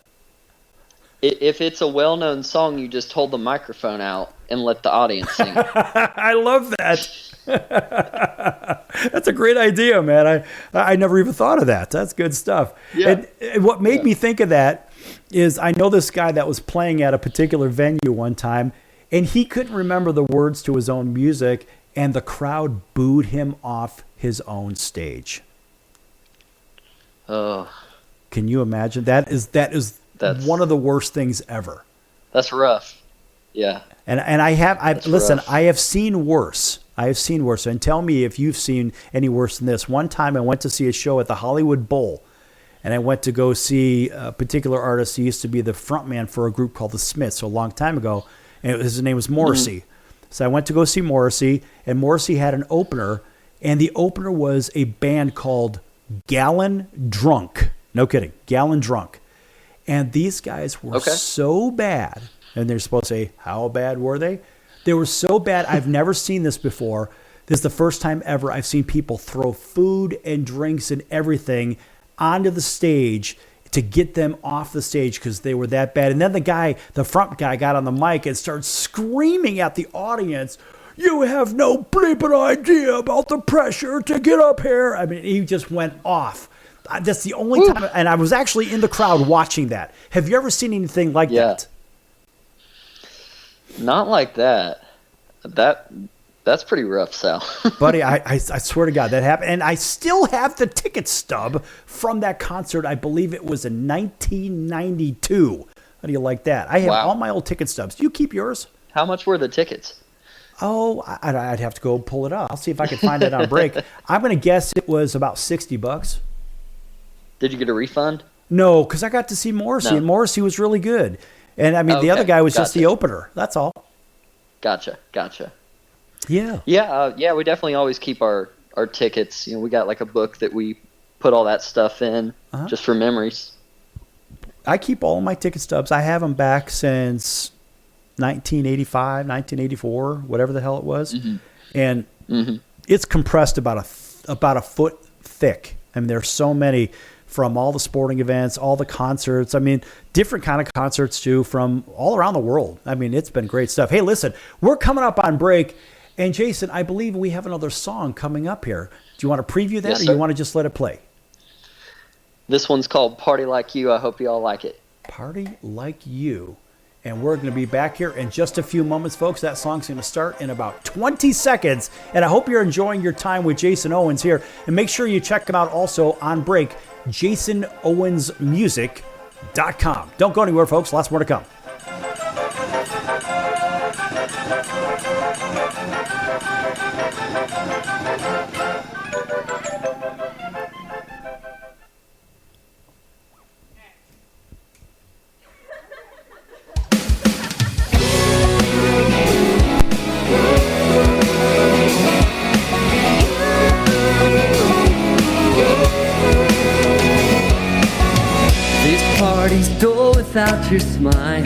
If it's a well-known song, you just hold the microphone out and let the audience sing. I love that. That's a great idea, man. I never even thought of that. That's good stuff. Yeah. And what made me think of that is I know this guy that was playing at a particular venue one time, and he couldn't remember the words to his own music, and the crowd booed him off his own stage. Oh. Can you imagine? That's one of the worst things ever. That's rough. Yeah. And I have seen worse. And tell me if you've seen any worse than this. One time I went to see a show at the Hollywood Bowl, and I went to go see a particular artist who used to be the frontman for a group called the Smiths a long time ago, and his name was Morrissey. So I went to go see Morrissey, and Morrissey had an opener, and the opener was a band called Gallon Drunk. No kidding, Gallon Drunk. And these guys were so bad, and they're supposed to say, how bad were they? They were so bad, I've never seen this before. This is the first time ever I've seen people throw food and drinks and everything onto the stage to get them off the stage because they were that bad. And then the front guy got on the mic and started screaming at the audience, "You have no bleeping idea about the pressure to get up here." I mean, he just went off. That's the only time, and I was actually in the crowd watching that. Have you ever seen anything like that? Not like that. That's pretty rough, Sal. Buddy, I swear to God, that happened. And I still have the ticket stub from that concert. I believe it was in 1992. How do you like that? I have all my old ticket stubs. Do you keep yours? How much were the tickets? Oh, I'd have to go pull it up. I'll see if I can find it on break. I'm going to guess it was about $60. Did you get a refund? No, because I got to see Morrissey, and Morrissey was really good. And I mean, the other guy was just the opener. That's all. Gotcha. Yeah. Yeah. We definitely always keep our tickets. You know, we got like a book that we put all that stuff in just for memories. I keep all my ticket stubs. I have them back since 1985, 1984, whatever the hell it was. And it's compressed about a foot thick. I mean, there's so many from all the sporting events, all the concerts. I mean, different kind of concerts too from all around the world. I mean, it's been great stuff. Hey, listen, we're coming up on break. And Jason, I believe we have another song coming up here. Do you want to preview that, yes, or sir. you want to just let it play? This one's called Party Like You. I hope you all like it. Party Like You. And we're going to be back here in just a few moments, folks. That song's going to start in about 20 seconds. And I hope you're enjoying your time with Jason Owens here. And make sure you check him out also on break, jasonowensmusic.com. Don't go anywhere, folks. Lots more to come. Party's dull without your smile.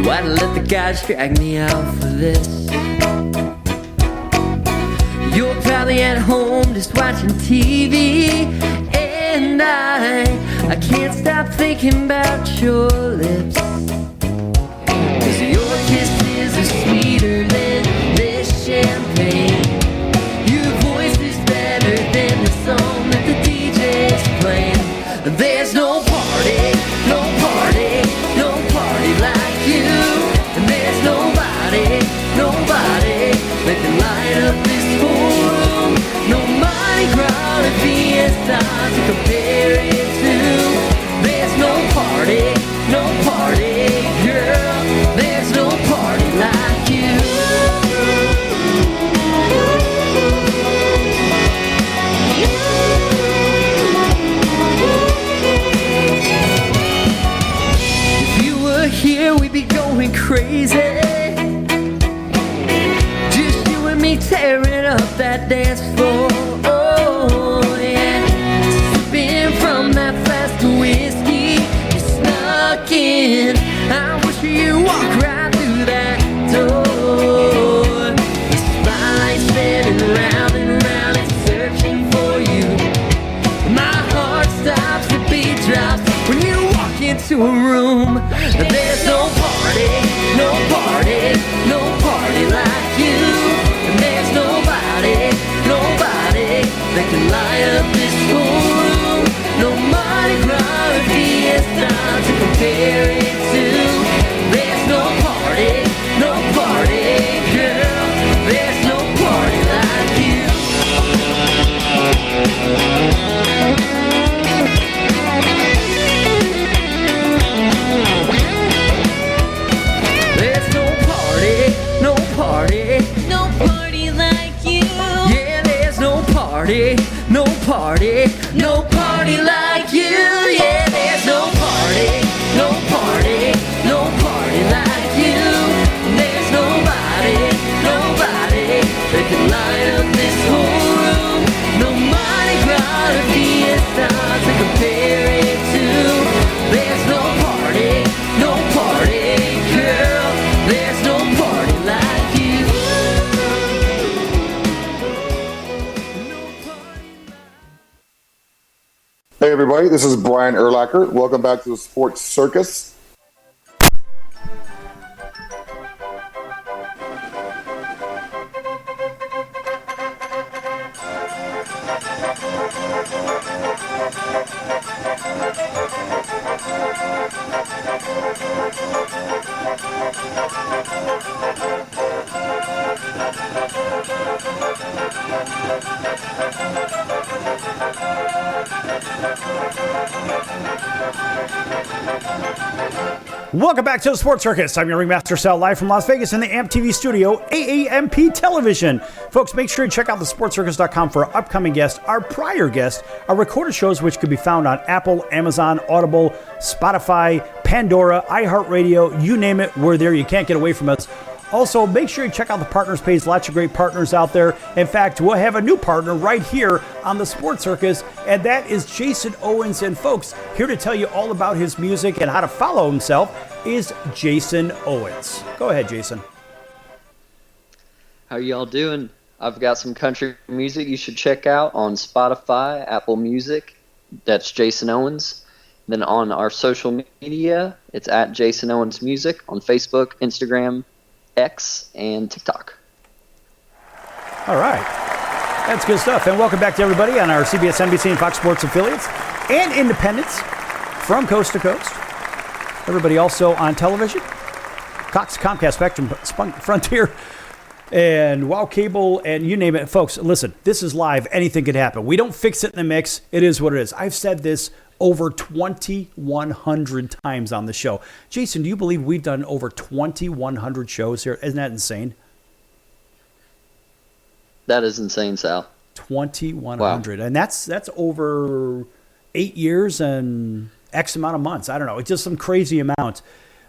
Why'd I let the guys drag me out for this? You're probably at home just watching TV, and I can't stop thinking about your lips. 'Cause your kisses are sweeter than this champagne. Your voice is better than the song that the DJ's playing. There's no party, no party, no party like you. And there's nobody, nobody that can light up this whole room. No Mardi Gras or Fiesta to compare it to. There's no party, girl. There's no party like you. Here we be going crazy. Just you and me tearing up that dance floor. Oh yeah, sipping from that flask of whiskey you snuck in. I wish you walked right through that door. The spotlight's spinning round and round, it's searching for you. My heart stops, the beat drops when you walk into a room. There's no party, no party, no party like you. And there's nobody, nobody that can light up this whole room. No Mardi Gras or Fiesta to compare it to. There's no party, girl. There's no party like you. No party, no party like you. Yeah, there's no party, no party, no party like you. There's nobody, nobody that can light up this whole room. No Mardi Gras or Fiesta to compare it to. There's no party, girl. There's no party like you. Hey everybody, this is Brian Urlacher. Welcome back to the Sports Circus. Welcome back to the Sports Circus. I'm your ringmaster, Sal, live from Las Vegas in the AMP TV studio, AAMP Television. Folks, make sure you check out thesportscircus.com for our upcoming guests, our prior guests, our recorded shows, which can be found on Apple, Amazon, Audible, Spotify, Pandora, iHeartRadio, you name it, we're there. You can't get away from us. Also, make sure you check out the partners page. Lots of great partners out there. In fact, we'll have a new partner right here on the Sports Circus, and that is Jason Owens. And folks, here to tell you all about his music and how to follow himself is Jason Owens. Go ahead, Jason. How y'all doing? I've got some country music you should check out on Spotify, Apple Music. That's Jason Owens. Then on our social media, it's at Jason Owens Music on Facebook, Instagram, X, and TikTok. All right. That's good stuff. And welcome back to everybody on our CBS, NBC, and Fox Sports affiliates and independents from coast to coast. Everybody also on television, Cox, Comcast, Spectrum, Frontier, and WOW Cable, and you name it. Folks, listen, this is live. Anything could happen. We don't fix it in the mix. It is what it is. I've said this over 2,100 times on the show. Jason, do you believe we've done over 2,100 shows here? Isn't that insane? That is insane, Sal. 2,100. Wow. And that's over 8 years and X amount of months. I don't know. It's just some crazy amount.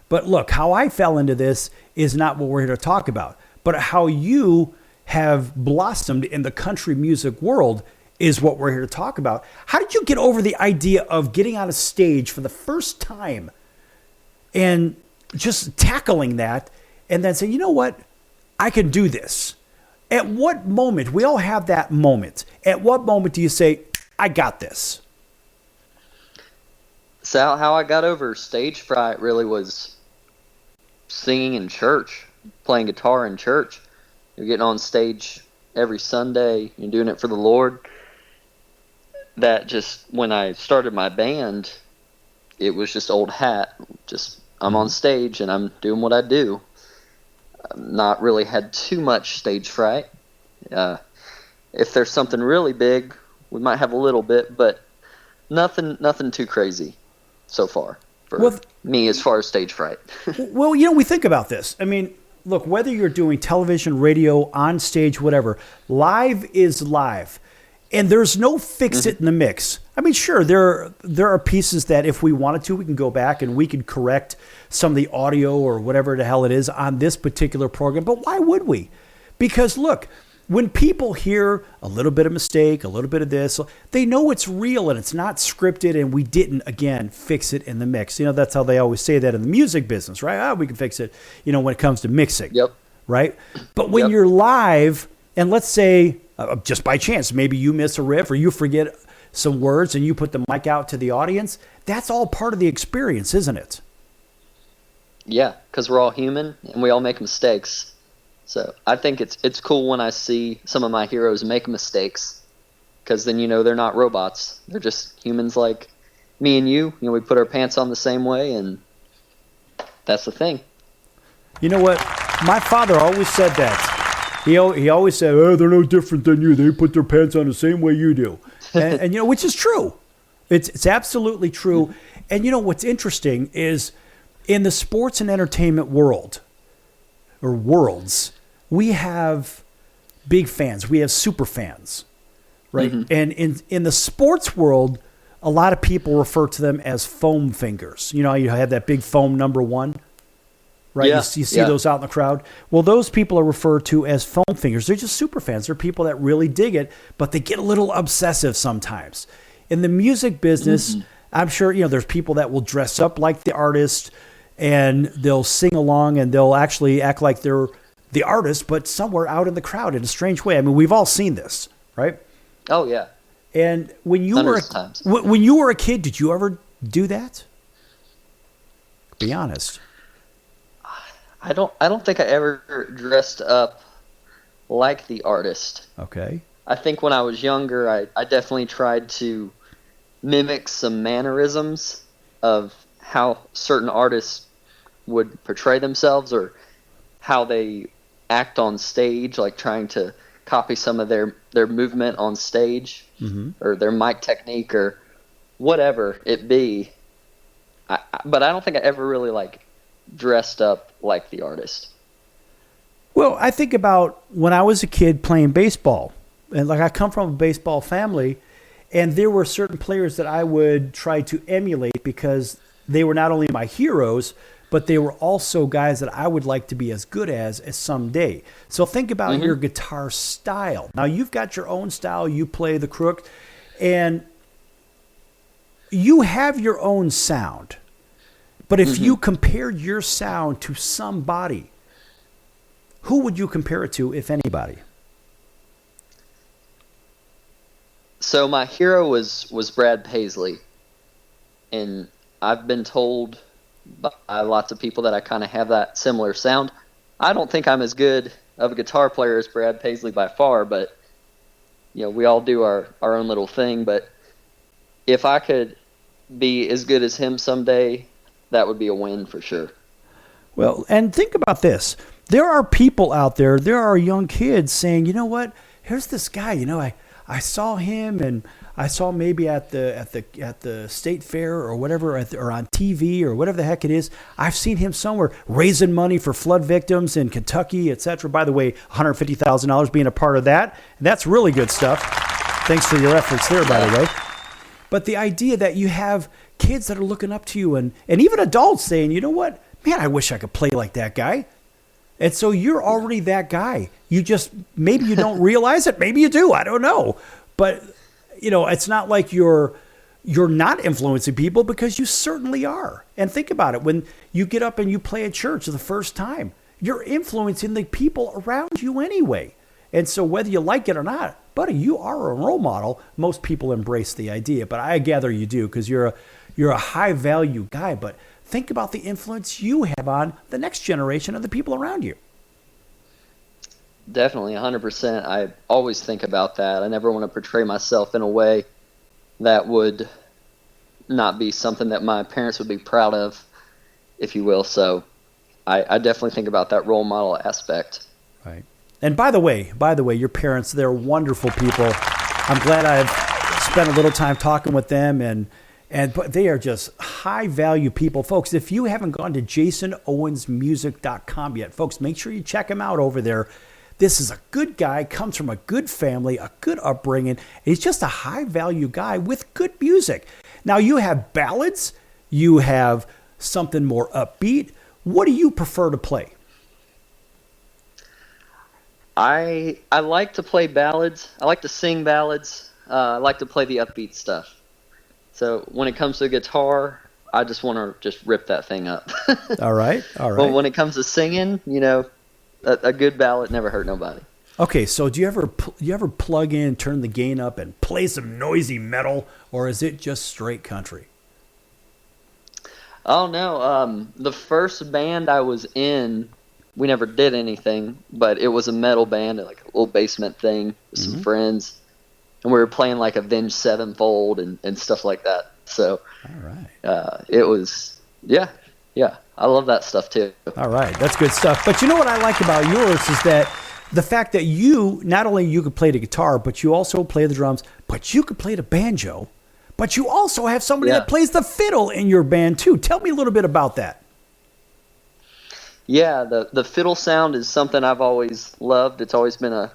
But look, how I fell into this is not what we're here to talk about, but how you have blossomed in the country music world is what we're here to talk about. How did you get over the idea of getting on a stage for the first time and just tackling that and then say, you know what, I can do this? At what moment, we all have that moment, at what moment do you say, I got this? Sal, how I got over stage fright really was singing in church, playing guitar in church. You're getting on stage every Sunday, you're doing it for the Lord. That just, when I started my band, it was just old hat. Just, I'm on stage and I'm doing what I do. I've not really had too much stage fright. If there's something really big, we might have a little bit, but nothing too crazy so far for me as far as stage fright. Well, you know, we think about this. I mean, look, whether you're doing television, radio, on stage, whatever, live is live. And there's no fix it in the mix. I mean, sure, there are pieces that if we wanted to, we can go back and we can correct some of the audio or whatever the hell it is on this particular program. But why would we? Because look, when people hear a little bit of mistake, a little bit of this, they know it's real and it's not scripted, and we didn't, again, fix it in the mix. You know, that's how they always say that in the music business, right? We can fix it, you know, when it comes to mixing. Yep. Right? But when you're live, and let's say, just by chance, maybe you miss a riff or you forget some words and you put the mic out to the audience, that's all part of the experience, isn't it? Yeah, because we're all human and we all make mistakes. So I think it's cool when I see some of my heroes make mistakes, because then, you know, they're not robots. They're just humans like me and you. You know, we put our pants on the same way, and that's the thing. You know what? My father always said that. He always said, oh, they're no different than you. They put their pants on the same way you do. And you know, which is true. It's absolutely true. And, you know, what's interesting is in the sports and entertainment world, or worlds, we have big fans. We have super fans, right? Mm-hmm. And in the sports world, a lot of people refer to them as foam fingers. You know, you have that big foam number one. Right, yeah, you see those out in the crowd. Well, those people are referred to as foam fingers. They're just super fans. They're people that really dig it, but they get a little obsessive sometimes. In the music business, I'm sure, you know, there's people that will dress up like the artist and they'll sing along and they'll actually act like they're the artist, but somewhere out in the crowd in a strange way. I mean, we've all seen this, right? Oh yeah. And when you were a kid, did you ever do that? Be honest. I don't think I ever dressed up like the artist. Okay. I think when I was younger, I definitely tried to mimic some mannerisms of how certain artists would portray themselves or how they act on stage, like trying to copy some of their movement on stage or their mic technique or whatever it be. But I don't think I ever really like dressed up like the artist. Well, I think about when I was a kid playing baseball, and like I come from a baseball family, and there were certain players that I would try to emulate because they were not only my heroes, but they were also guys that I would like to be as good as someday. So think about your guitar style. Now you've got your own style. You play the crook, and you have your own sound. But if you compared your sound to somebody, who would you compare it to, if anybody? So my hero was Brad Paisley, and I've been told by lots of people that I kind of have that similar sound. I don't think I'm as good of a guitar player as Brad Paisley by far, but we all do our own little thing. But if I could be as good as him someday, that would be a win for sure. Well, and think about this. There are people out there, there are young kids saying, you know what, here's this guy, I saw him, and I saw maybe at the state fair or whatever, or on TV or whatever the heck it is. I've seen him somewhere raising money for flood victims in Kentucky, etc. By the way, $150,000 being a part of that. And that's really good stuff. Thanks for your efforts there, by the way. But the idea that you have kids that are looking up to you, and even adults saying, you know what, man, I wish I could play like that guy. And so you're already that guy. You just, maybe you don't realize it. Maybe you do. I don't know. But, it's not like you're not influencing people, because you certainly are. And think about it. When you get up and you play at church the first time, you're influencing the people around you anyway. And so whether you like it or not, buddy, you are a role model. Most people embrace the idea, but I gather you do, because you're a high value guy. But think about the influence you have on the next generation of the people around you. Definitely, 100%. I always think about that. I never want to portray myself in a way that would not be something that my parents would be proud of, if you will. So I definitely think about that role model aspect. Right. And by the way, your parents, they're wonderful people. I'm glad I've spent a little time talking with them, and but they are just high value people. Folks, if you haven't gone to jasonowensmusic.com yet, folks, make sure you check him out over there. This is a good guy, comes from a good family, a good upbringing. He's just a high value guy with good music. Now you have ballads, you have something more upbeat. What do you prefer to play? I like to play ballads. I like to sing ballads. I like to play the upbeat stuff. So when it comes to guitar, I just want to just rip that thing up. All right. But when it comes to singing, a good ballad never hurt nobody. Okay, so do you ever plug in, turn the gain up, and play some noisy metal, or is it just straight country? Oh no, the first band I was in, we never did anything, but it was a metal band, like a little basement thing with some friends, and we were playing like Avenged Sevenfold and stuff like that. So, all right, it was yeah. I love that stuff too. All right, that's good stuff. But you know what I like about yours is that the fact that you could play the guitar, but you also play the drums, but you could play the banjo, but you also have somebody that plays the fiddle in your band too. Tell me a little bit about that. Yeah, the fiddle sound is something I've always loved. It's always been a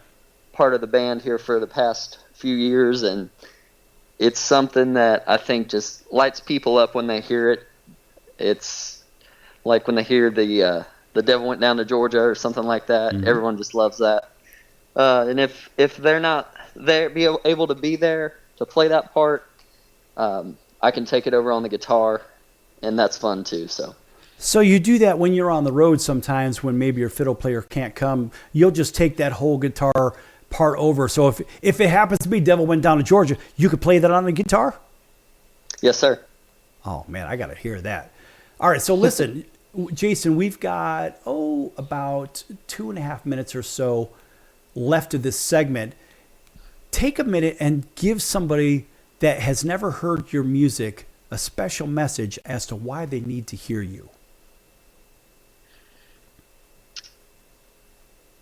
part of the band here for the past few years, and it's something that I think just lights people up when they hear it. It's like when they hear the Devil Went Down to Georgia or something like that. Everyone just loves that. And if they're not there, be able to be there to play that part, I can take it over on the guitar, and that's fun too. So you do that when you're on the road sometimes, when maybe your fiddle player can't come. You'll just take that whole guitar part over. So if it happens to be Devil Went Down to Georgia, you could play that on the guitar? Yes, sir. Oh, man, I got to hear that. All right, so listen, Jason, we've got, about 2.5 minutes or so left of this segment. Take a minute and give somebody that has never heard your music a special message as to why they need to hear you.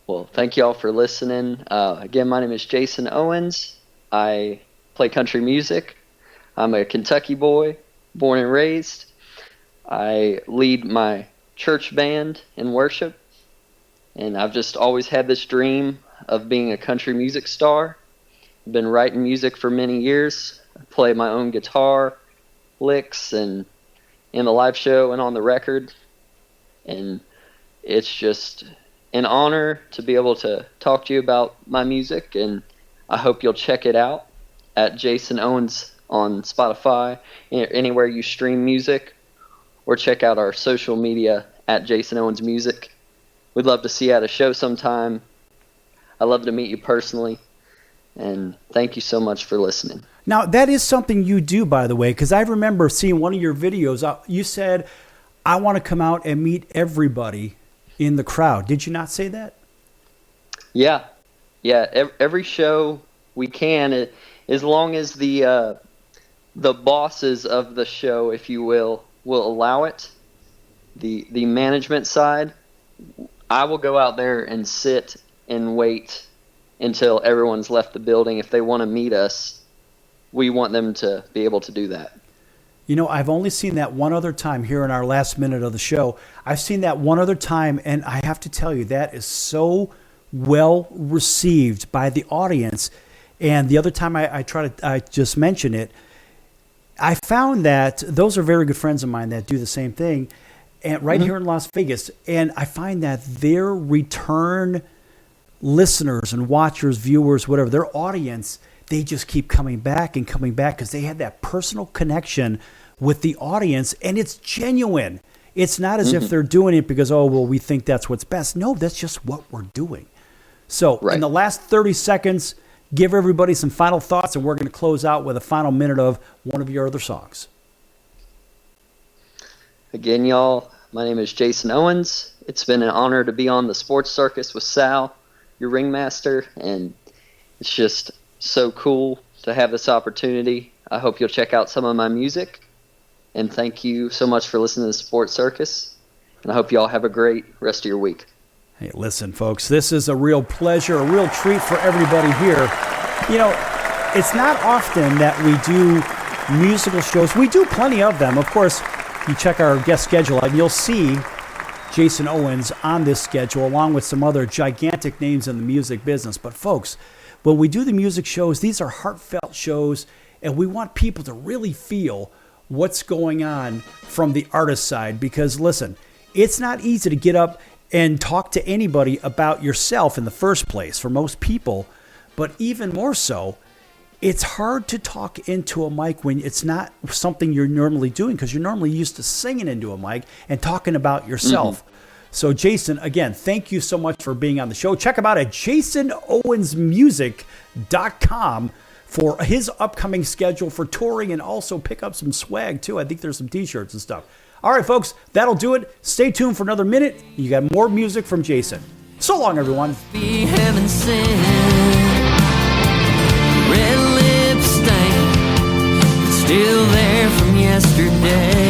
Well, thank you all for listening. Again, my name is Jason Owens. I play country music. I'm a Kentucky boy, born and raised. I lead my church band and worship. And I've just always had this dream of being a country music star. I've been writing music for many years. I play my own guitar licks and in the live show and on the record. And it's just an honor to be able to talk to you about my music, and I hope you'll check it out at Jason Owens on Spotify, anywhere you stream music, or check out our social media at Jason Owens Music. We'd love to see you at a show sometime. I'd love to meet you personally, and thank you so much for listening. Now, that is something you do, by the way, because I remember seeing one of your videos. You said, I want to come out and meet everybody in the crowd. Did you not say that? Yeah. Every show we can, as long as the bosses of the show, if you will allow it. The management side, I will go out there and sit and wait until everyone's left the building. If they want to meet us, we want them to be able to do that. You know, I've only seen that one other time here in our last minute of the show. I've seen that one other time, and I have to tell you, that is so well received by the audience. And the other time I just mentioned it, I found that those are very good friends of mine that do the same thing, and right here in Las Vegas. And I find that their return listeners and watchers, viewers, whatever, their audience, they just keep coming back and coming back because they have that personal connection with the audience, and it's genuine. It's not as if they're doing it because, oh, well, we think that's what's best. No, that's just what we're doing. So in the last 30 seconds, give everybody some final thoughts, and we're going to close out with a final minute of one of your other songs. Again, y'all, my name is Jason Owens. It's been an honor to be on the Sports Circus with Sal, your ringmaster, and it's just so cool to have this opportunity. I hope you'll check out some of my music, and thank you so much for listening to the Sports Circus, and I hope you all have a great rest of your week. Hey, listen, folks, this is a real pleasure, a real treat for everybody here. You know, it's not often that we do musical shows. We do plenty of them. Of course, you check our guest schedule and you'll see Jason Owens on this schedule along with some other gigantic names in the music business. But folks, when we do the music shows, these are heartfelt shows, and we want people to really feel what's going on from the artist side. Because listen, it's not easy to get up and talk to anybody about yourself in the first place for most people, but even more so, it's hard to talk into a mic when it's not something you're normally doing, because you're normally used to singing into a mic and talking about yourself. So Jason, again, thank you so much for being on the show. Check him out at jasonowensmusic.com for his upcoming schedule for touring, and also pick up some swag too. I think there's some t-shirts and stuff. All right, folks, that'll do it. Stay tuned for another minute. You got more music from Jason. So long, everyone. Be heaven sent. Red lip stain, still there from yesterday.